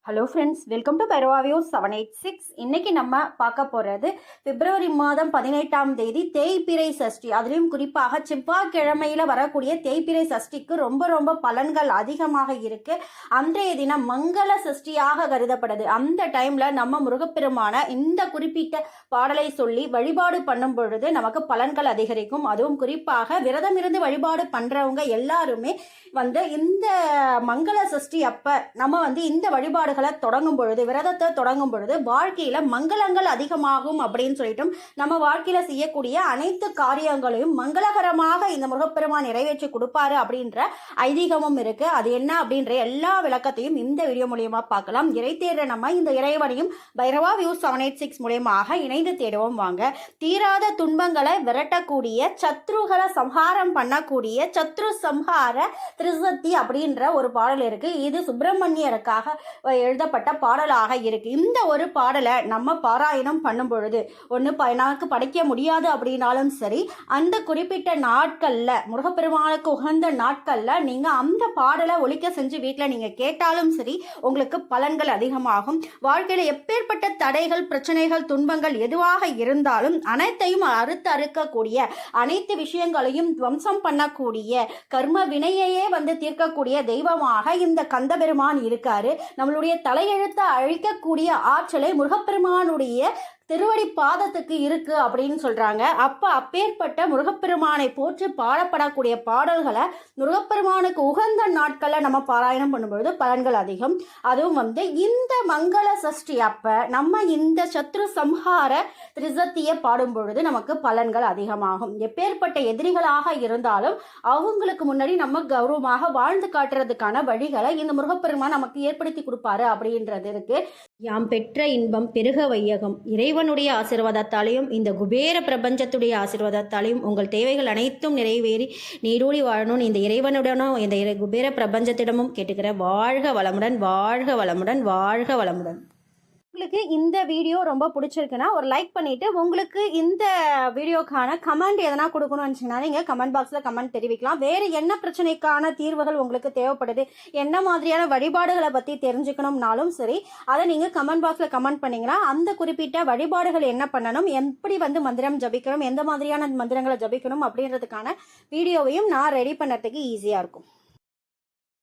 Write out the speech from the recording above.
Hello friends, welcome to Bhairava view 786. இன்னைக்கு நம்ம பார்க்க போகிறது பிப்ரவரி மாதம் 18ஆம் தேதி தேய்பிறை சஷ்டி. அதுலேயும் குறிப்பாக செவ்வாய்க்கிழமையில் வரக்கூடிய தேய்பிறை சஷ்டிக்கு ரொம்ப ரொம்ப பலன்கள் அதிகமாக இருக்குது. அன்றைய தினம் மங்கள சஷ்டியாக கருதப்படுது. அந்த டைமில் நம்ம முருகப்பெருமான இந்த குறிப்பிட்ட பாடலை சொல்லி வழிபாடு பண்ணும் பொழுது நமக்கு பலன்கள் அதிகரிக்கும். அதுவும் குறிப்பாக விரதம் இருந்து வழிபாடு பண்ணுறவங்க எல்லாருமே இந்த மங்கள சஷ்டி அப்போ நம்ம இந்த வழிபாடு தொடங்கும் பொழுது, விரதத்தை தொடங்கும் பொழுது வாழ்க்கையில மங்களங்கள் அதிகமாகும் அப்படின்னு சொல்லிட்டும் நம்ம வாழ்க்கையில செய்யக்கூடிய அனைத்து காரியங்களையும் மங்களகரமாக இந்த முருகப்பெருமான் நிறைவேற்றி கொடுப்பாரு அப்படின்ற ஐதீகமும் இருக்கு. அது என்ன அப்படின்ற எல்லா விளக்கத்தையும் இந்த வீடியோ மூலியமா பார்க்கலாம். இறை தேடுற நம்ம இந்த இறைவனையும் பைரவா வியூ 786 மூலியமாக இணைந்து தேடுவோம் வாங்க. தீராத துன்பங்களை விரட்டக்கூடிய, சத்ருகளை சம்ஹாரம் பண்ணக்கூடிய சத்ரு சம்ஹார திரிசக்தி அப்படின்ற ஒரு பாடல் இருக்கு. இது சுப்பிரமணியருக்காக எழுதப்பட்ட பாடலாக இருக்கு. இந்த ஒரு பாடலை நம்ம பாராயணம் பண்ணும் பொழுது நமக்கு படிக்க முடியாது அப்படின்னாலும் சரி, அந்த குறிப்பிட்ட நாட்கள்ல முருகப்பெருமானுக்கு உகந்த நாட்கள்ல நீங்க அந்த பாடலை ஒலிக்க செஞ்சு வீட்டில் நீங்க கேட்டாலும் சரி, உங்களுக்கு பலன்கள் அதிகமாகும். வாழ்க்கையில எப்பேற்பட்ட தடைகள், பிரச்சனைகள், துன்பங்கள் எதுவாக இருந்தாலும் அனைத்தையும் அறுக்கக்கூடிய, அனைத்து விஷயங்களையும் துவம்சம் பண்ணக்கூடிய, கர்ம வினையையே தீர்க்கக்கூடிய தெய்வமாக இந்த கந்தபெருமான் இருக்காரு. நம்மளுடைய தலையெழுத்தை அழிக்கக்கூடிய ஆற்றலை முருகப்பெருமானுடைய திருவடி பாதத்துக்கு இருக்கு அப்படின்னு சொல்றாங்க. அப்பேற்பட்ட முருகப்பெருமானை போற்றி பாடப்படக்கூடிய பாடல்களை முருகப்பெருமானுக்கு உகந்த நாட்கள்ல நம்ம பாராயணம் பண்ணும்பொழுது பலன்கள் அதிகம். அதுவும் இந்த மங்கள சஷ்டி அப்ப நம்ம இந்த சத்ரு சம்ஹார திரிசக்தியை பாடும் பொழுது நமக்கு பலன்கள் அதிகமாகும். எப்பேற்பட்ட எதிரிகளாக இருந்தாலும் அவங்களுக்கு முன்னாடி நம்ம கௌரவமாக வாழ்ந்து காட்டுறதுக்கான வழிகளை இந்த முருகப்பெருமான் நமக்கு ஏற்படுத்தி கொடுப்பாரு அப்படின்றது இருக்கு. யாம் பெற்ற இன்பம் பெருக வையகம். இறைவனுடைய ஆசீர்வாதத்தாலையும் இந்த குபேர பிரபஞ்சத்துடைய ஆசீர்வாதத்தாலையும் உங்கள் தேவைகள் அனைத்தும் நிறைவேறி நீடூழி வாழணும் இந்த இறைவனுடனும் இந்த குபேர பிரபஞ்சத்திடமும் கேட்டுக்கிற. வாழ்க வளமுடன், வாழ்க வளமுடன், வாழ்க வளமுடன். உங்களுக்கு இந்த வீடியோ ரொம்ப பிடிச்சிருக்குன்னா ஒரு லைக் பண்ணிவிட்டு, உங்களுக்கு இந்த வீடியோக்கான கமெண்ட் எதனா கொடுக்கணும்னு நினச்சிங்கன்னா நீங்கள் கமெண்ட் பாக்ஸில் கமெண்ட் தெரிவிக்கலாம். வேறு என்ன பிரச்சனைக்கான தீர்வுகள் உங்களுக்கு தேவைப்படுது, என்ன மாதிரியான வழிபாடுகளை பற்றி தெரிஞ்சுக்கணும்னாலும் சரி, அதை நீங்கள் கமெண்ட் பாக்ஸில் கமெண்ட் பண்ணிங்கன்னா அந்த குறிப்பிட்ட வழிபாடுகள் என்ன பண்ணணும், எப்படி மந்திரம் ஜபிக்கணும், எந்த மாதிரியான மந்திரங்களை ஜபிக்கணும் அப்படின்றதுக்கான வீடியோவையும் நான் ரெடி பண்ணுறதுக்கு ஈஸியாக இருக்கும்.